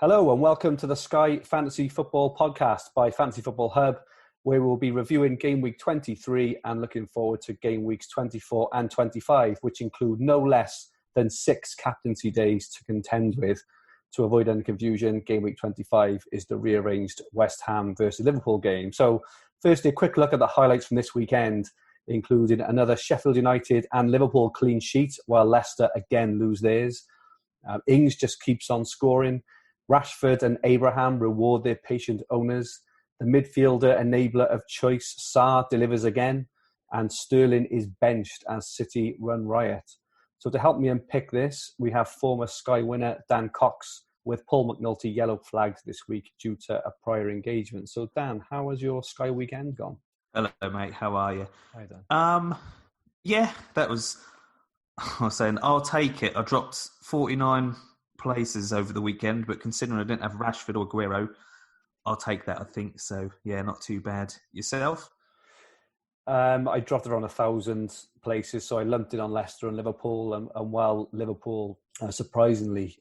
Hello and welcome to the Sky Fantasy Football Podcast by Fantasy Football Hub, where we'll be reviewing Game Week 23 and looking forward to Game Weeks 24 and 25, which include no less than 6 captaincy days to contend with. To avoid any confusion, Game Week 25 is the rearranged West Ham versus Liverpool game. So firstly, a quick look at the highlights from this weekend, including another Sheffield United and Liverpool clean sheet, while Leicester again lose theirs. Ings just keeps on scoring. Rashford and Abraham reward their patient owners. The midfielder enabler of choice, Sarr, delivers again. And Sterling is benched as City run riot. So to help me unpick this, we have former Sky winner Dan Cox with Paul McNulty yellow flagged this week due to a prior engagement. So Dan, how has your Sky weekend gone? Hello, mate. How are you? Hi, Dan. Yeah, that was... I was saying, I'll take it. I dropped 49 places over the weekend, but considering I didn't have Rashford or Aguero, I'll take that, I think. So, yeah, not too bad. Yourself? I dropped around 1,000 places, so I lumped it on Leicester and Liverpool. And while Liverpool, surprisingly,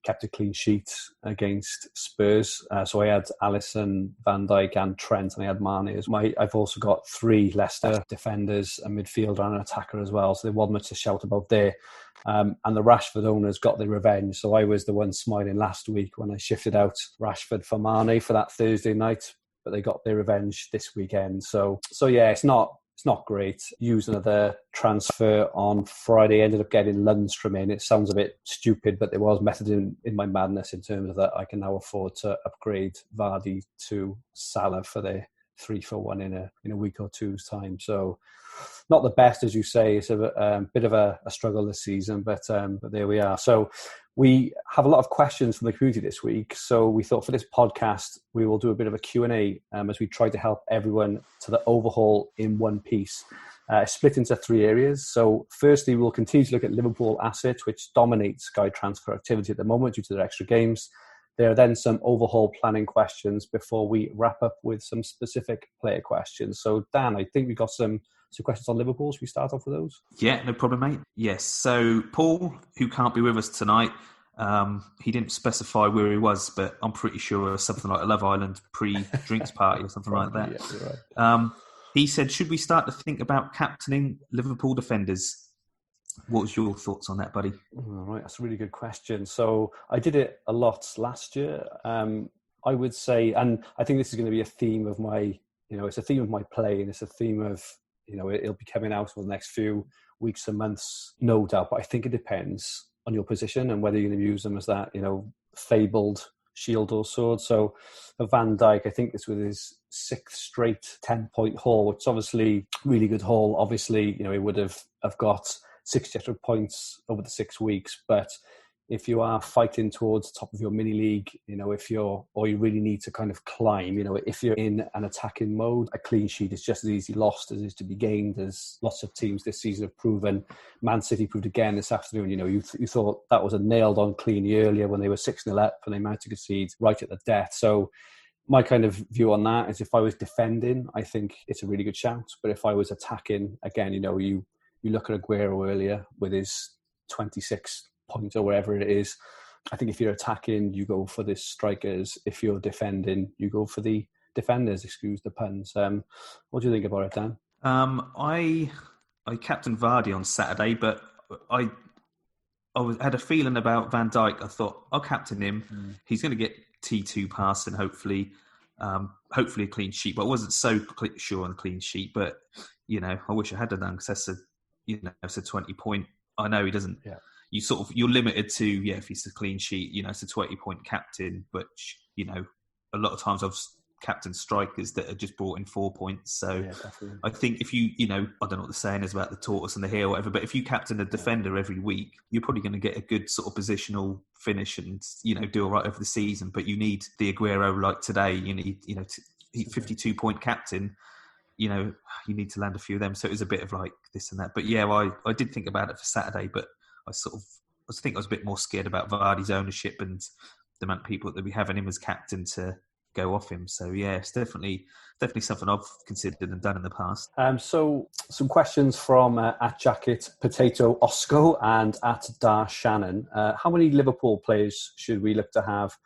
kept a clean sheet against Spurs, so I had Alisson, Van Dijk and Trent, and I had Mane as well. I've also got 3 Leicester defenders, a midfielder and an attacker as well, so there wasn't much to shout about there. And the Rashford owners got their revenge, so I was the one smiling last week when I shifted out Rashford for Mane for that Thursday night, but they got their revenge this weekend. So yeah, it's not great. Used another transfer on Friday, ended up getting Lundstrom in. It sounds a bit stupid, but there was method in my madness in terms of that I can now afford to upgrade Vardy to Salah for their 3-for-1 in a week or two's time. So not the best, as you say. It's a bit of a struggle this season, but there we are. So we have a lot of questions from the community this week. So we thought for this podcast, we will do a bit of a Q&A as we try to help everyone to the overhaul in one piece. Split into 3 areas. So firstly, we'll continue to look at Liverpool assets, which dominate Sky transfer activity at the moment due to their extra games. There are then some overhaul planning questions before we wrap up with some specific player questions. So Dan, I think we've got some questions on Liverpool. Should we start off with those? Yeah, no problem, mate. Yes. So Paul, who can't be with us tonight, he didn't specify where he was, but I'm pretty sure it was something like a Love Island pre-drinks party or something like that. Yeah, you're right. He said, should we start to think about captaining Liverpool defenders? What was your thoughts on that, buddy? All right, that's a really good question. So I did it a lot last year. I would say, and I think this is going to be a theme of my, it's a theme of my play, and it's a theme of, it'll be coming out over the next few weeks and months, no doubt. But I think it depends on your position and whether you're going to use them as that, fabled shield or sword. So for Van Dijk, I think this was his 6th straight 10-point haul, which is obviously really good haul. Obviously, he would have got 60 extra points over the 6 weeks. But if you are fighting towards the top of your mini league, you really need to kind of climb, if you're in an attacking mode, a clean sheet is just as easy lost as it is to be gained, as lots of teams this season have proven. Man City proved again this afternoon. You thought that was a nailed on clean earlier when they were 6-0 up and they managed to concede right at the death. So my kind of view on that is if I was defending, I think it's a really good shout. But if I was attacking, again, you look at Aguero earlier with his 26 points or wherever it is. I think if you're attacking, you go for the strikers. If you're defending, you go for the defenders, excuse the puns. What do you think about it, Dan? I captained Vardy on Saturday, but I had a feeling about Van Dijk. I thought, I'll captain him. He's going to get T2 pass and hopefully a clean sheet. But I wasn't so completely sure on the clean sheet. But, I wish I had done because that's it's a 20-point. I know he doesn't... Yeah. You're limited to, if it's a clean sheet, it's a 20-point captain, but, a lot of times I've captained strikers that are just brought in 4 points. So yeah, I think if you, I don't know what the saying is about the tortoise and the hare or whatever, but if you captain a defender every week, you're probably going to get a good sort of positional finish and, do all right over the season. But you need the Aguero like today, you need, 52-point captain, you need to land a few of them. So it was a bit of like this and that. But yeah, I did think about it for Saturday, but I think I was a bit more scared about Vardy's ownership and the amount of people that we have in him as captain to go off him. So yeah, it's definitely something I've considered and done in the past. So some questions from at Jacket Potato Osco and at Dar Shannon. How many Liverpool players should we look to have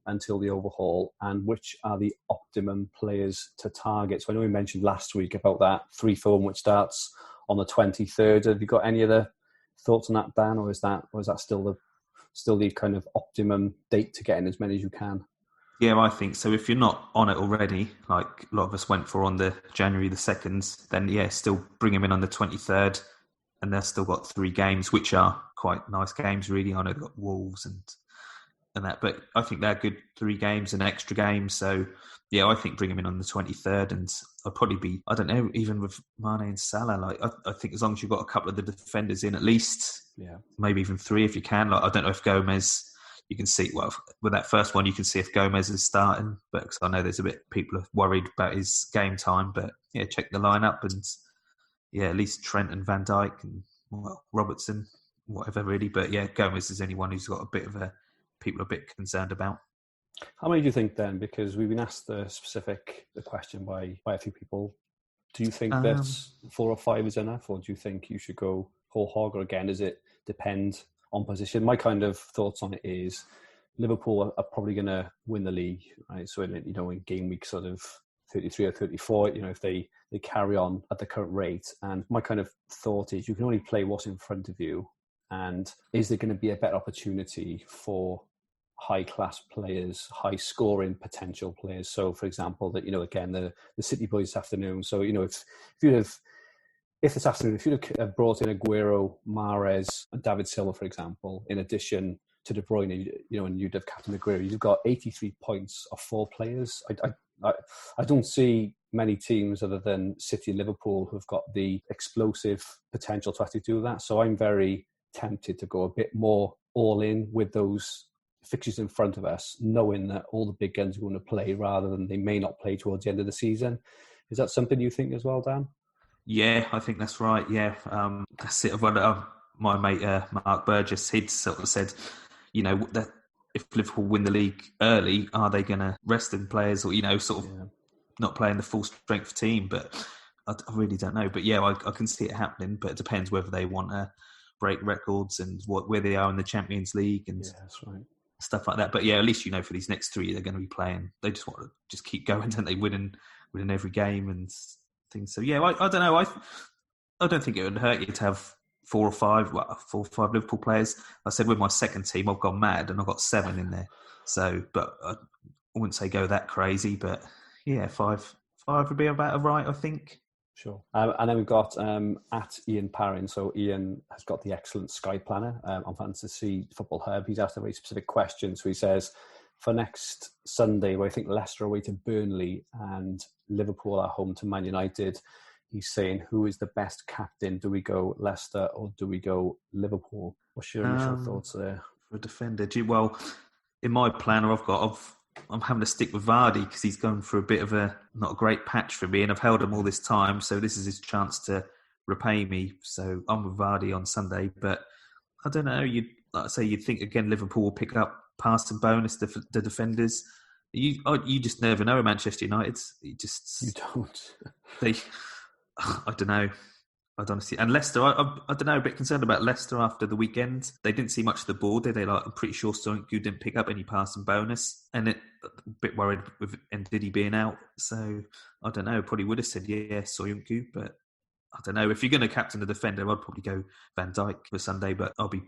until the overhaul, and which are the optimum players to target? So I know we mentioned last week about that 3 form which starts on the 23rd. Have you got any other thoughts on that, Dan, or is that still the kind of optimum date to get in as many as you can? Yeah, I think so. If you're not on it already, like a lot of us went for on the January the 2nd, then yeah, still bring them in on the 23rd, and they've still got 3 games, which are quite nice games, really. I know they've got Wolves and that, but I think they're good 3 games and extra games. So yeah, I think bring them in on the 23rd, and I'll probably be, I don't know, even with Mane and Salah, like I think as long as you've got a couple of the defenders in at least, maybe even 3 if you can. Like I don't know if Gomez, you can see, well, with that first one, you can see if Gomez is starting, but cause I know there's a bit, people are worried about his game time, but yeah, check the lineup, and yeah, at least Trent and Van Dijk and Robertson, whatever really. But yeah, Gomez is anyone who's got a bit of people are a bit concerned about. How many do you think then? Because we've been asked the question by a few people. Do you think that 4 or 5 is enough, or do you think you should go whole hog? Or again, does it depend on position? My kind of thoughts on it is Liverpool are probably going to win the league, right? So in game week sort of 33 or 34, if they carry on at the current rate. And my kind of thought is you can only play what's in front of you. And is there going to be a better opportunity for high-class players, high-scoring potential players? So, for example, that again, the City boys this afternoon. So, if this afternoon, if you'd have brought in Aguero, Mahrez, and David Silva, for example, in addition to De Bruyne, and you'd have captain Aguero, you've got 83 points of 4 players. I don't see many teams other than City and Liverpool who've got the explosive potential to actually do that. So I'm very tempted to go a bit more all in with those fixtures in front of us, knowing that all the big guns are going to play rather than they may not play towards the end of the season. Is that something you think as well, Dan? Yeah, I think that's right. Yeah, that's it. My mate Mark Burgess, he'd sort of said, that if Liverpool win the league early, are they going to rest in players or not playing the full strength team? But I really don't know. But yeah, I can see it happening. But it depends whether they want to break records and where they are in the Champions League and that's right. Stuff like that. But yeah, at least for these next 3 they're going to be playing. They just want to just keep going, don't they? Winning every game and things. So yeah, I don't know. I don't think it would hurt you to have 4 or 5 Liverpool players. I said with my second team, I've gone mad and I've got 7 in there. So, but I wouldn't say go that crazy. But yeah, 5 would be about right, I think. Sure. And then we've got at Ian Parrin. So Ian has got the excellent Sky Planner on Fantasy Football Hub. He's asked a very specific question. So he says, for next Sunday, where I think Leicester are away to Burnley and Liverpool are home to Man United, he's saying, who is the best captain? Do we go Leicester or do we go Liverpool? What's your initial thoughts there? For a defender, well, in my planner, I'm having to stick with Vardy because he's going through a bit of not a great patch for me, and I've held him all this time, so this is his chance to repay me. So I'm with Vardy on Sunday, but I don't know. You'd think again Liverpool will pick up pass and bonus the defenders. You just never know. Manchester United, you don't. I don't know. I don't see. And Leicester, I don't know, a bit concerned about Leicester after the weekend. They didn't see much of the ball, did they? I'm pretty sure Soyuncu didn't pick up any pass and bonus. And a bit worried with Ndidi being out. So, I don't know, probably would have said, yeah, Soyuncu. But I don't know. If you're going to captain the defender, I'd probably go Van Dijk for Sunday. But I'll be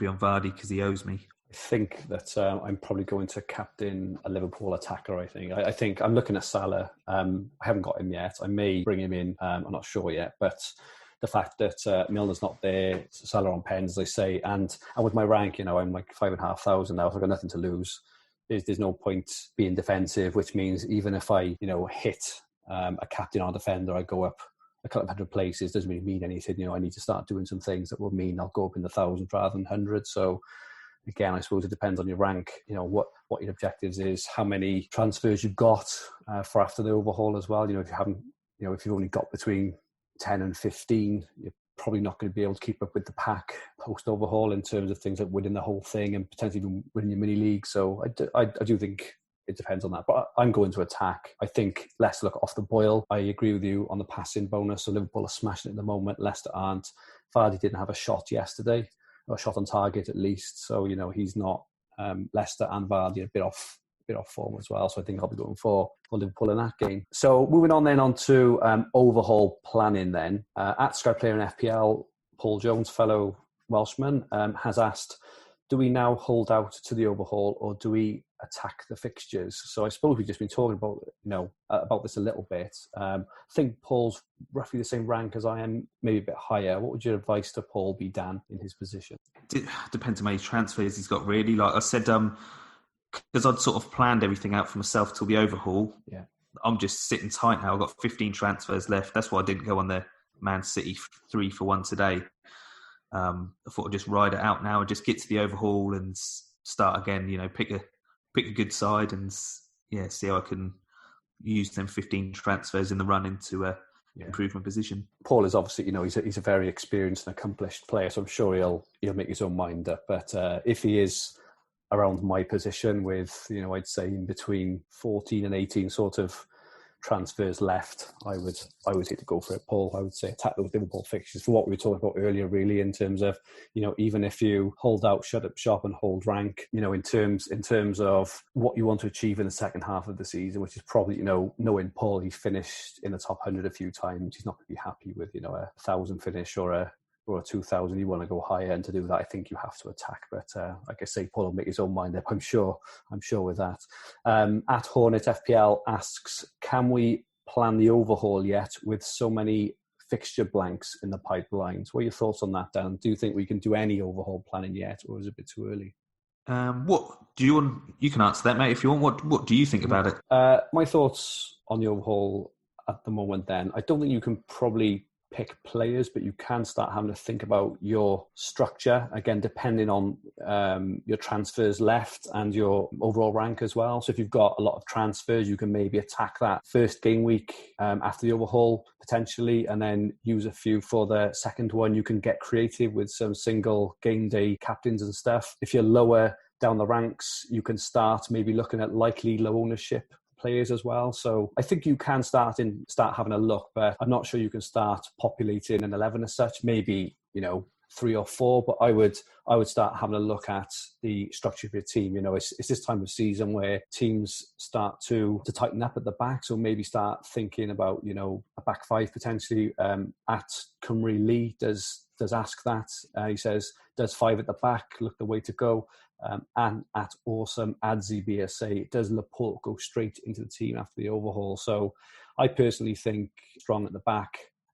on Vardy because he owes me. I think that I'm probably going to captain a Liverpool attacker, I think. I think I'm looking at Salah. I haven't got him yet. I may bring him in. I'm not sure yet. But the fact that Milner's not there, Salah on pens, as I say, and with my rank, I'm like 5,500 now, so I've got nothing to lose. There's no point being defensive, which means even if I, hit a captain or a defender, I go up a couple of hundred places, doesn't really mean anything. I need to start doing some things that will mean I'll go up in the thousands rather than hundreds. So again, I suppose it depends on your rank, what your objectives is, how many transfers you've got for after the overhaul as well. If you haven't, if you've only got between 10 and 15, you're probably not going to be able to keep up with the pack post-overhaul in terms of things like winning the whole thing and potentially even winning your mini league. So I do think it depends on that. But I'm going to attack. I think Leicester look off the boil. I agree with you on the passing bonus. So Liverpool are smashing it at the moment. Leicester aren't. Vardy didn't have a shot yesterday, or a shot on target at least. So, he's not. Leicester and Vardy are a bit off form as well. So I think I'll be going for Liverpool in that game. So moving on then on to overhaul planning then. At Sky Player and FPL, Paul Jones, fellow Welshman, has asked, do we now hold out to the overhaul or do we attack the fixtures? So I suppose we've just been talking about this a little bit. I think Paul's roughly the same rank as I am, maybe a bit higher. What would your advice to Paul be, Dan, in his position? Depends on how many transfers he's got, really. Like I said, because I'd sort of planned everything out for myself till the overhaul. Yeah, I'm just sitting tight now. I've got 15 transfers left. That's why I didn't go on the Man City 3-for-1 today. I thought I'd just ride it out now and just get to the overhaul and start again. Pick a good side and see how I can use them 15 transfers in the run into improve my position. Paul is obviously, he's a very experienced and accomplished player, so I'm sure he'll make his own mind up. But if he is around my position with, I'd say in between 14 and 18 sort of transfers left, I would hate to go for it, Paul. I would say attack those Liverpool fixtures for what we were talking about earlier, really, in terms of, even if you hold out, shut up shop and hold rank, in terms of what you want to achieve in the second half of the season, which is probably, knowing Paul, he's finished in the top 100 a few times. He's not going to be happy with, a 1,000 finish or a 2,000. You want to go higher, and to do that, I think you have to attack. But like I say, Paul will make his own mind up. I'm sure with that. At Hornet FPL asks, can we plan the overhaul yet with so many fixture blanks in the pipelines? What are your thoughts on that, Dan? Do you think we can do any overhaul planning yet, or is it a bit too early? What do you want? You can answer that, mate, if you want. What do you think about it? My thoughts on the overhaul at the moment, then, I don't think you can probably pick players, but you can start having to think about your structure, again, depending on your transfers left and your overall rank as well. So if you've got a lot of transfers, you can maybe attack that first game week after the overhaul, potentially, and then use a few for the second one. You can get creative with some single game day captains and stuff. If you're lower down the ranks, you can start maybe looking at likely low ownership players as well. So I think you can start having a look, but I'm not sure you can start populating an 11 as such. Maybe 3 or 4, but I would start having a look at the structure of your team. It's this time of season where teams start to tighten up at the back, so maybe start thinking about a back five potentially. At Cymru Lee does ask that. He says, does 5 at the back look the way to go? And at Awesome Adzi BSA, does Laporte go straight into the team after the overhaul? So I personally think strong at the back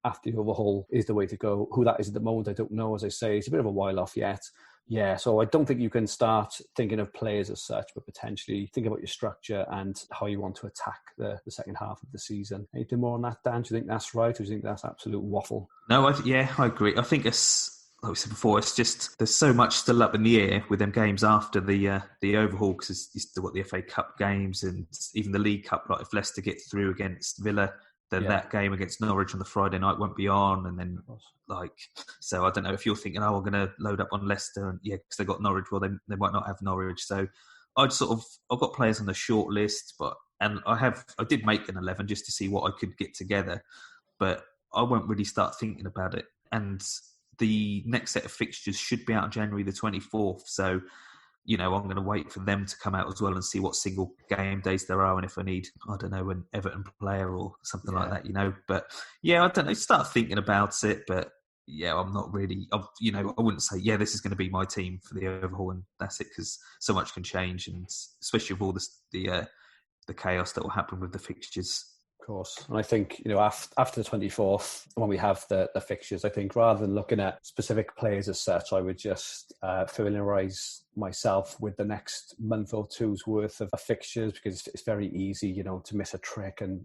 after the overhaul is the way to go. Who that is at the moment, I don't know. As I say, it's a bit of a while off yet. Yeah, so I don't think you can start thinking of players as such, but potentially think about your structure and how you want to attack the second half of the season. Anything more on that, Dan? Do you think that's right, or do you think that's absolute waffle? No, I agree. I think it's, like we said before, it's just there's so much still up in the air with them games after the overhaul, because you still got the FA Cup games and even the League Cup. Like if Leicester get through against Villa, then that game against Norwich on the Friday night won't be on, and then so I don't know if you're thinking, I'm going to load up on Leicester, and because they got Norwich, well they might not have Norwich. So I've got players on the short list, I did make an 11 just to see what I could get together, but I won't really start thinking about it. And the next set of fixtures should be out on January the 24th. So, I'm going to wait for them to come out as well and see what single game days there are. And if I need, I don't know, an Everton player or something like that, But I don't know, start thinking about it. But I'm not really, I wouldn't say, this is going to be my team for the overhaul and that's it, because so much can change. And especially with all the chaos that will happen with the fixtures. Of course. And I think, after the 24th, when we have the fixtures, I think rather than looking at specific players as such, I would just familiarise myself with the next month or two's worth of fixtures, because it's very easy, to miss a trick. And,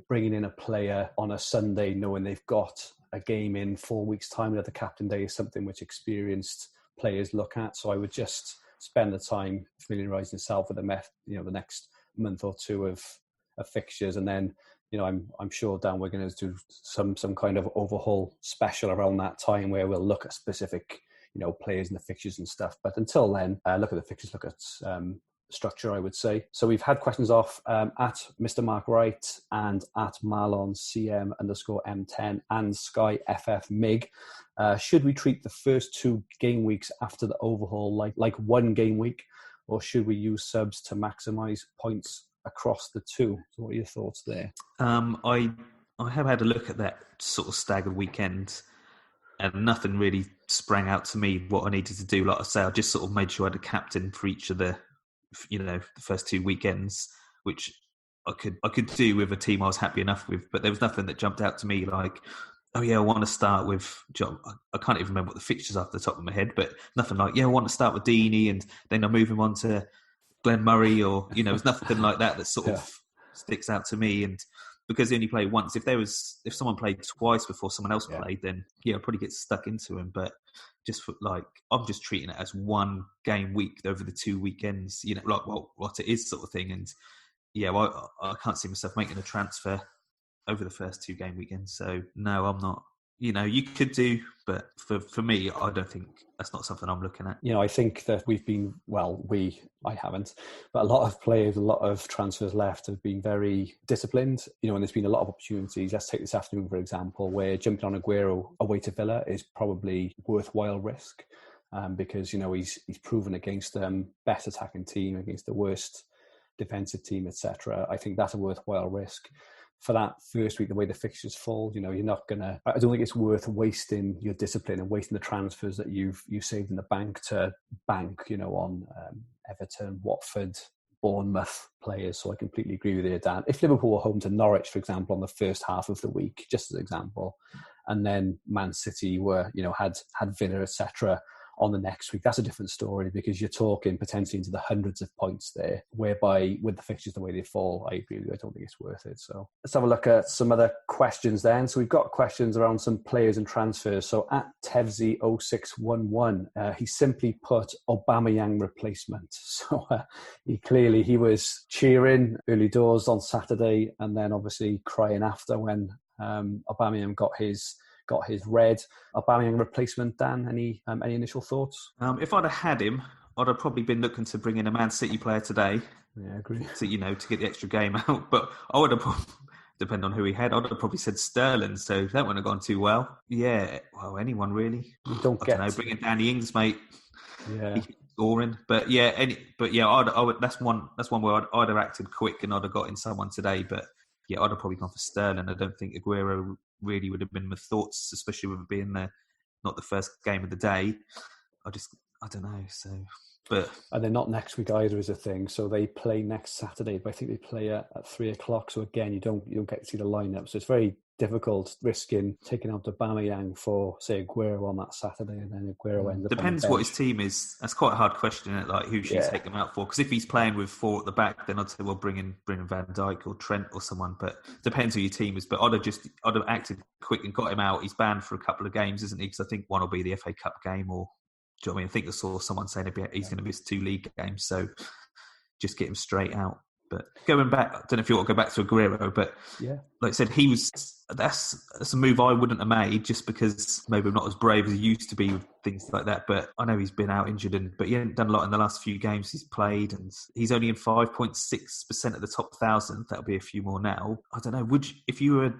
bringing in a player on a Sunday, knowing they've got a game in 4 weeks' time at the captain day is something which experienced players look at. So I would just spend the time familiarising yourself with the next month or two of fixtures, and then I'm sure, Dan, we're going to do some kind of overhaul special around that time where we'll look at specific players in the fixtures and stuff. But until then, look at the fixtures, look at structure, I would say. So we've had questions off at Mr. Mark Wright and at Marlon CM_M10 and Sky FF MIG. Should we treat the first 2 game weeks after the overhaul like one game week, or should we use subs to maximise points across the 2? So what are your thoughts there? I have had a look at that sort of staggered weekend, and nothing really sprang out to me what I needed to do. Like I say, I just sort of made sure I had a captain for each of the first 2 weekends, which I could do with a team I was happy enough with. But there was nothing that jumped out to me like, oh yeah, I want to start with John. I can't even remember what the fixtures are off the top of my head, but nothing like, yeah, I want to start with Deeney and then I move him on to Glenn Murray, or there's nothing like that sort of sticks out to me. And because they only play once, if someone played twice before someone else played, then I'd probably get stuck into him. But just I'm just treating it as one game week over the 2 weekends, what it is sort of thing. And I can't see myself making a transfer over the first 2 game weekends. So no, I'm not. You could do, but for me, I don't think that's not something I'm looking at. I think that I haven't, but a lot of players, a lot of transfers left have been very disciplined, and there's been a lot of opportunities. Let's take this afternoon, for example, where jumping on Aguero away to Villa is probably worthwhile risk, because, he's proven against best attacking team, against the worst defensive team, etc. I think that's a worthwhile risk. For that first week, the way the fixtures fall, you're not gonna. I don't think it's worth wasting your discipline and wasting the transfers that you've saved in the bank to bank, on Everton, Watford, Bournemouth players. So I completely agree with you, Dan. If Liverpool were home to Norwich, for example, on the first half of the week, just as an example, and then Man City were, had Villa, etc. on the next week, that's a different story, because you're talking potentially into the hundreds of points there, whereby with the fixtures the way they fall, I agree with you, I don't think it's worth it. So let's have a look at some other questions then. So we've got questions around some players and transfers. So at Tevzi0611, he simply put Aubameyang replacement. So he was cheering early doors on Saturday, and then obviously crying after when Aubameyang got his red. Aubameyang replacement, Dan, any initial thoughts? If I'd have had him, I'd have probably been looking to bring in a Man City player today. Yeah, I agree. To get the extra game out. But I would have, depending on who he had, I'd have probably said Sterling. So that wouldn't have gone too well. Yeah, well, anyone really. I don't know. Bringing Danny Ings, mate. Yeah. Scoring, but I would. That's one where I'd have acted quick and I'd have got in someone today. But yeah, I'd have probably gone for Sterling. I don't think Aguero really would have been my thoughts, especially with it being not the first game of the day. I don't know. So, and they're not next week either, is a thing. So they play next Saturday, but I think they play at 3:00. So again, you don't get to see the lineup. So it's very difficult risking taking out Aubameyang for, say, Aguero on that Saturday, and then Aguero ends up. Depends what his team is. That's quite a hard question, isn't it? Like who should you take him out for? Because if he's playing with 4 at the back, then I'd say, well, bring in Van Dijk or Trent or someone. But depends who your team is. But I'd have acted quick and got him out. He's banned for a couple of games, isn't he? Because I think one will be the FA Cup game, or do you know what I mean? I think I saw someone saying he's going to miss 2 league games, so just get him straight out. But going back, I don't know if you want to go back to Aguero, but like I said, that's a move I wouldn't have made, just because maybe I'm not as brave as he used to be with things like that. But I know he's been out injured, but he hasn't done a lot in the last few games he's played, and he's only in 5.6% of the top 1,000. That'll be a few more now. I don't know. If you were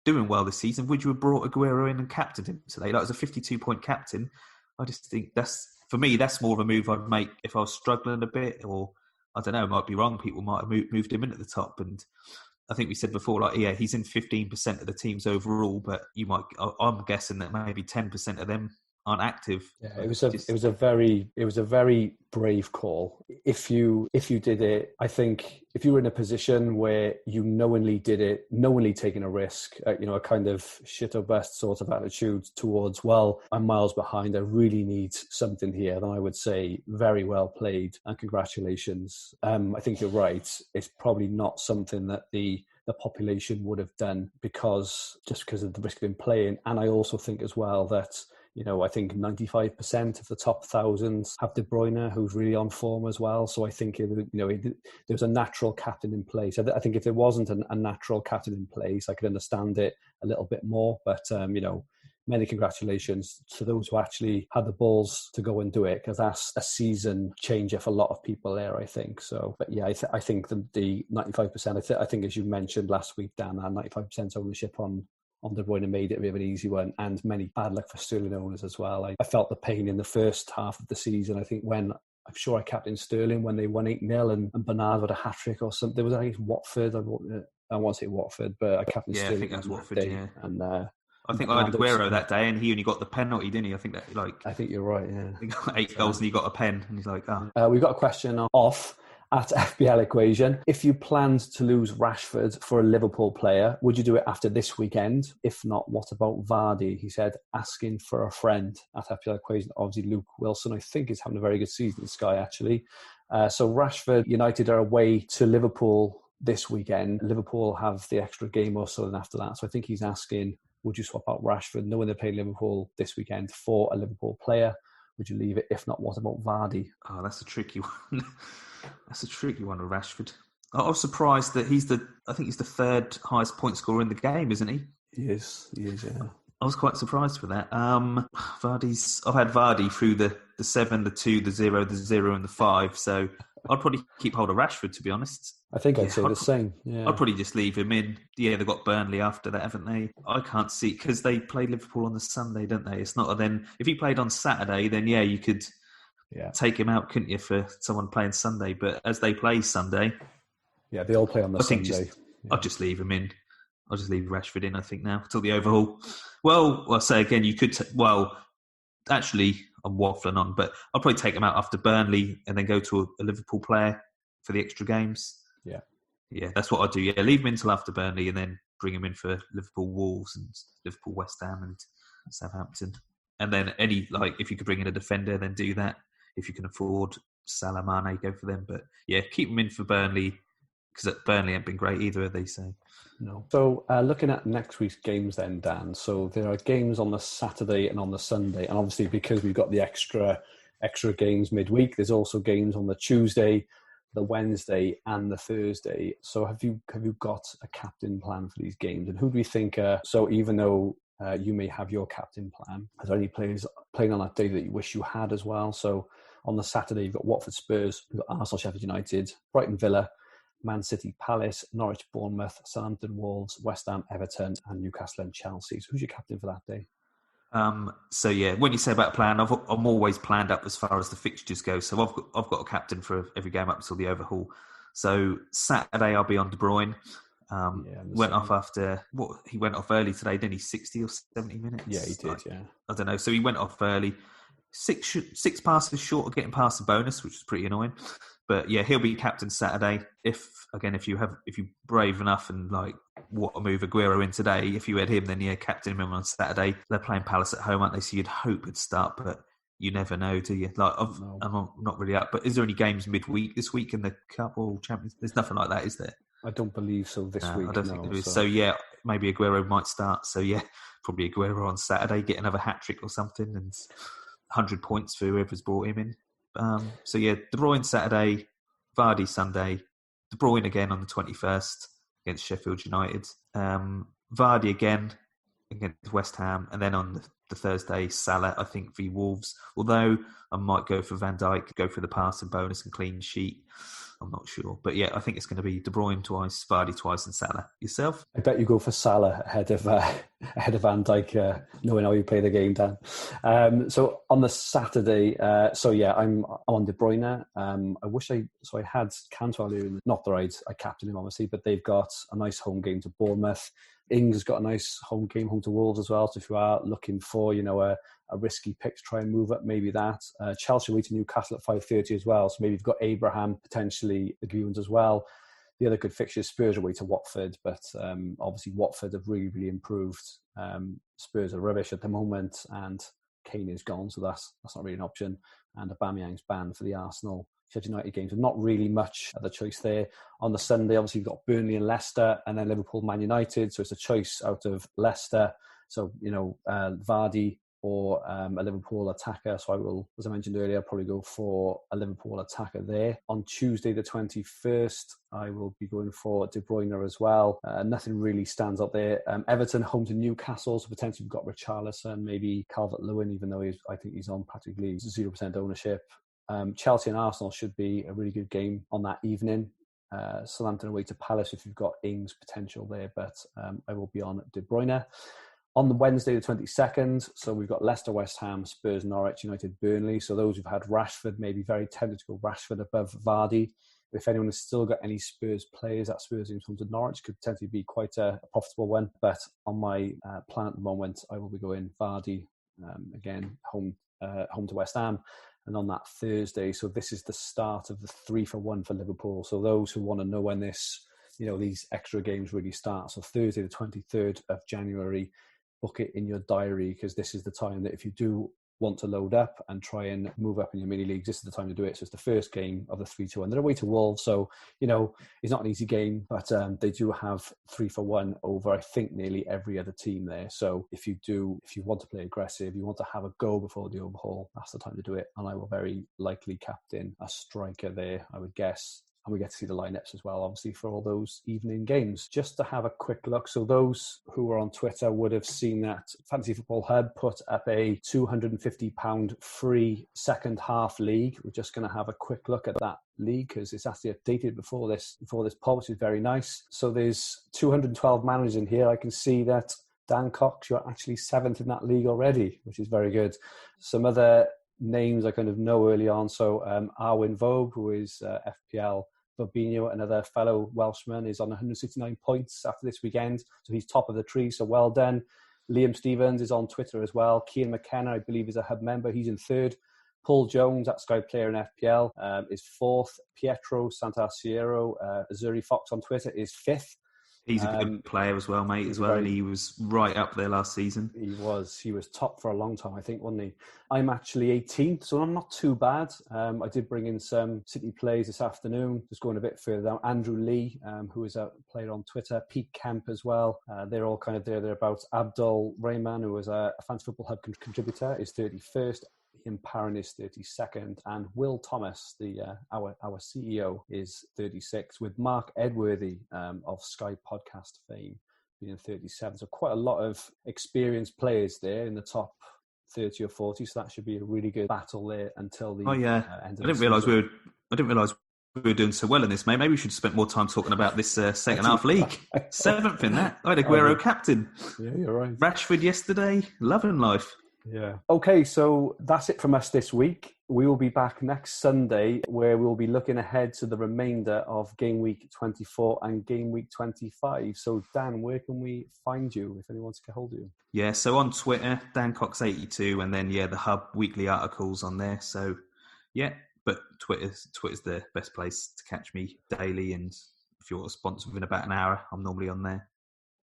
doing well this season, would you have brought Aguero in and captained him today? Like as a 52-point captain, I just think that's more of a move I'd make if I was struggling a bit, or I don't know, I might be wrong. People might have moved him in at the top. And I think we said before, he's in 15% of the teams overall, but I'm guessing that maybe 10% of them aren't active. Yeah, it was a very brave call. If you did it, I think if you were in a position where you knowingly did it, knowingly taking a risk, a kind of shit or bust sort of attitude towards, well, I'm miles behind, I really need something here, then I would say very well played and congratulations. I think you're right. It's probably not something that the population would have done because of the risk of him playing. And I also think as well that I think 95% of the top 1,000 have De Bruyne, who's really on form as well. So I think, there's a natural captain in place. I think if there wasn't a natural captain in place, I could understand it a little bit more. But, many congratulations to those who actually had the balls to go and do it, because that's a season changer for a lot of people there, I think. So, but yeah, I think the 95%, I think as you mentioned last week, Dan, that 95% ownership on De Bruyne made it a bit of an easy one, and many bad luck for Sterling owners as well. I felt the pain in the first half of the season. I think when I'm sure I captained Sterling when they won 8-0 and Bernard had a hat-trick or something. There was, I think, Watford. I want to say Watford, but I captained Sterling. I think that's Watford, day, yeah. And I think I had Aguero that day, and he only got the penalty, didn't he? I think you're right, yeah. He got 8 goals and he got a pen, and he's like, oh. We got a question off at FBL Equation. If you planned to lose Rashford for a Liverpool player, would you do it after this weekend? If not, what about Vardy? He said, asking for a friend at FBL Equation. Obviously, Luke Wilson, I think, is having a very good season, this guy, actually. So Rashford, United are away to Liverpool this weekend. Liverpool have the extra game or so then after that. So I think he's asking, would you swap out Rashford, knowing they're playing Liverpool this weekend, for a Liverpool player? Would you leave it? If not, what about Vardy? Oh, that's a tricky one. That's a tricky one with Rashford. I was surprised that I think he's the third highest point scorer in the game, isn't he? He is, yeah. I was quite surprised with that. I've had Vardy through the 7, the 2, the 0, the 0 and the 5, so I'd probably keep hold of Rashford, to be honest. I think I'd say the same. Yeah. I'd probably just leave him in. Yeah, they've got Burnley after that, haven't they? I can't see, because they play Liverpool on the Sunday, don't they? It's not then. If he played on Saturday, then yeah, you could take him out, couldn't you, for someone playing Sunday? But as they play Sunday, yeah, they all play on the Sunday. I'd just leave him in. I'll just leave Rashford in, I think, now, till the overhaul. Well, I'll say again, you could... actually, I'm waffling on, but I'll probably take him out after Burnley and then go to a Liverpool player for the extra games. Yeah. Yeah, that's what I'd do. Yeah, leave him in till after Burnley and then bring him in for Liverpool Wolves and Liverpool West Ham and Southampton. And then if you could bring in a defender, then do that. If you can afford Salah, Mane, go for them. But yeah, keep him in for Burnley, because Burnley haven't been great either, have they? So no. So looking at next week's games then, Dan. So there are games on the Saturday and on the Sunday, and obviously because we've got the extra games midweek, there's also games on the Tuesday, the Wednesday, and the Thursday. So have you got a captain plan for these games? And who do you think? So even though you may have your captain plan, are there any players playing on that day that you wish you had as well? So on the Saturday, you've got Watford Spurs, you've got Arsenal Sheffield United, Brighton Villa, Man City Palace, Norwich Bournemouth, Southampton Wolves, West Ham Everton, and Newcastle and Chelsea. So who's your captain for that day? So yeah, when you say about plan, I'm always planned up as far as the fixtures go. So I've got a captain for every game up until the overhaul. So Saturday I'll be on De Bruyne. Went off after he went off early today, didn't he? 60 or 70 minutes. Yeah, he did. Yeah, I don't know. So he went off early. Six passes short of getting past the bonus, which is pretty annoying. But yeah, he'll be captain Saturday. If you're brave enough and want to move Aguero in today, if you had him, then yeah, captain him on Saturday. They're playing Palace at home, aren't they? So you'd hope it'd start, but you never know, do you? I'm not really up. But is there any games midweek this week in the Cup or Champions? There's nothing like that, is there? I don't believe so this week. I don't think there is. So yeah, maybe Aguero might start. So yeah, probably Aguero on Saturday, get another hat-trick or something, and 100 points for whoever's brought him in. So yeah, De Bruyne Saturday, Vardy Sunday, De Bruyne again on the 21st against Sheffield United, Vardy again against West Ham, and then on the Thursday, Salah, I think, v Wolves. Although I might go for Van Dijk, go for the pass and bonus and clean sheet. I'm not sure. But yeah, I think it's going to be De Bruyne twice, Vardy twice, and Salah. Yourself? I bet you go for Salah ahead of Van Dijk, knowing how you play the game, Dan. So on the Saturday, I'm on De Bruyne. I had Cantwell here, not that I captained him, obviously, but they've got a nice home game to Bournemouth. Ings has got a nice home game home to Wolves as well. So if you are looking for, a risky pick to try and move up, maybe that. Chelsea away to Newcastle at 5:30 as well. So maybe you've got Abraham, potentially the Goons as well. The other good fixture is Spurs away to Watford, but obviously Watford have really, really improved. Spurs are rubbish at the moment, and Kane is gone, so that's not really an option. And Aubameyang's banned for the Arsenal Sheffield United games. So not really much of the choice there. On the Sunday, obviously you've got Burnley and Leicester, and then Liverpool, Man United. So it's a choice out of Leicester. So Vardy, or a Liverpool attacker. So I will, as I mentioned earlier, I'll probably go for a Liverpool attacker there. On Tuesday the 21st, I will be going for De Bruyne as well. Nothing really stands out there. Everton home to Newcastle, so potentially we've got Richarlison, maybe Calvert-Lewin, even though I think he's on practically 0% ownership. Chelsea and Arsenal should be a really good game on that evening. Southampton away to Palace if you've got Ings potential there, but I will be on De Bruyne. On the Wednesday the 22nd, so we've got Leicester, West Ham, Spurs, Norwich, United, Burnley. So those who've had Rashford, maybe very tempted to go Rashford above Vardy. If anyone has still got any Spurs players at Spurs in terms of Norwich, could potentially be quite a profitable one. But on my plan at the moment, I will be going Vardy, again, home to West Ham. And on that Thursday, so this is the start of the 3-for-1 for Liverpool. So those who want to know when this, these extra games really start. So Thursday, the 23rd of January, book it in your diary, because this is the time that if you do want to load up and try and move up in your mini leagues, this is the time to do it. So it's the first game of the 3-2-1. They're away to Wolves, so it's not an easy game, but they do have 3-for-1 over, I think, nearly every other team there. So if you want to play aggressive, you want to have a go before the overhaul, that's the time to do it. And I will very likely captain a striker there, I would guess. And we get to see the lineups as well, obviously, for all those evening games. Just to have a quick look. So those who are on Twitter would have seen that Fantasy Football Hub put up a £250 free second half league. We're just going to have a quick look at that league because it's actually updated before this pod, which is very nice. So there's 212 managers in here. I can see that Dan Cox, you're actually 7th in that league already, which is very good. Some other names I kind of know early on. So Arwin Vogue, who is FPL Fabinho, another fellow Welshman, is on 169 points after this weekend. So he's top of the tree, so well done. Liam Stevens is on Twitter as well. Cian McKenna, I believe, is a hub member. He's in 3rd. Paul Jones, at Sky Player in FPL, is 4th. Pietro Santarciero, Azuri Fox on Twitter, is 5th. He's a good player as well, mate, and he was right up there last season. He was top for a long time, I think, wasn't he? I'm actually 18th, so I'm not too bad. I did bring in some City plays this afternoon, just going a bit further down. Andrew Lee, who is a player on Twitter, Pete Kemp as well. They're all kind of thereabouts. Abdul Rahman, who is a Fantasy Football Hub contributor, is 31st. Ian Parron is 32nd, and Will Thomas, our CEO, is 36th, with Mark Edworthy of Sky Podcast fame being 37. So quite a lot of experienced players there in the top 30 or 40. So that should be a really good battle there until the end of the season. I didn't realise we were doing so well in this, mate. Maybe we should spend more time talking about this second half league. 7th in that. I had Aguero captain. Yeah, you're right. Rashford yesterday. Loving life. Yeah. Okay, so that's it from us this week. We will be back next Sunday where we'll be looking ahead to the remainder of Game Week 24 and Game Week 25. So, Dan, where can we find you if anyone wants to get hold of you? Yeah, so on Twitter, DanCox82, and then, the Hub weekly articles on there. So, but Twitter's the best place to catch me daily. And if you're a sponsor within about an hour, I'm normally on there.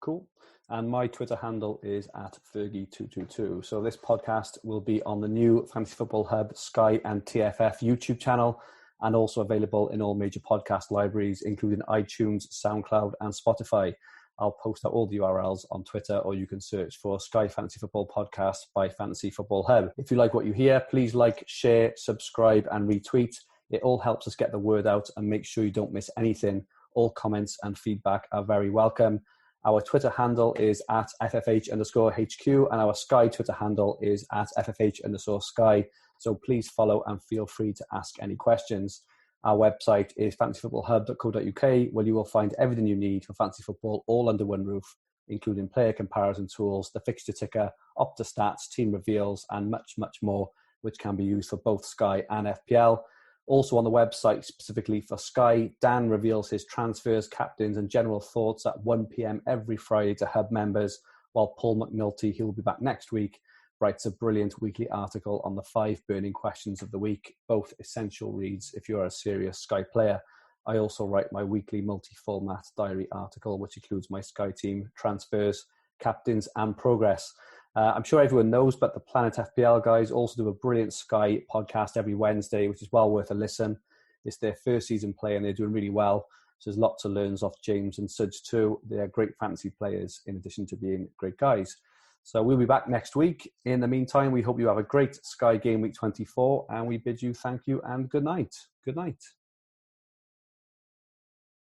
Cool. And my Twitter handle is @Fergie222. So this podcast will be on the new Fantasy Football Hub, Sky and TFF YouTube channel, and also available in all major podcast libraries, including iTunes, SoundCloud, and Spotify. I'll post out all the URLs on Twitter, or you can search for Sky Fantasy Football Podcast by Fantasy Football Hub. If you like what you hear, please like, share, subscribe, and retweet. It all helps us get the word out, and make sure you don't miss anything. All comments and feedback are very welcome. Our Twitter handle is @FFH_HQ, and our Sky Twitter handle is @FFH_Sky. So please follow and feel free to ask any questions. Our website is fantasyfootballhub.co.uk, where you will find everything you need for fantasy football all under one roof, including player comparison tools, the fixture ticker, Opta stats, team reveals, and much, much more, which can be used for both Sky and FPL. Also on the website, specifically for Sky, Dan reveals his transfers, captains, and general thoughts at 1 p.m. every Friday to Hub members, while Paul McNulty, who will be back next week, writes a brilliant weekly article on the 5 burning questions of the week, both essential reads if you're a serious Sky player. I also write my weekly multi-format diary article, which includes my Sky team, transfers, captains, and progress. I'm sure everyone knows, but the Planet FPL guys also do a brilliant Sky podcast every Wednesday, which is well worth a listen. It's their first season play and they're doing really well. So there's lots to learn off James and Suds too. They're great fantasy players in addition to being great guys. So we'll be back next week. In the meantime, we hope you have a great Sky Game Week 24, and we bid you thank you and good night. Good night.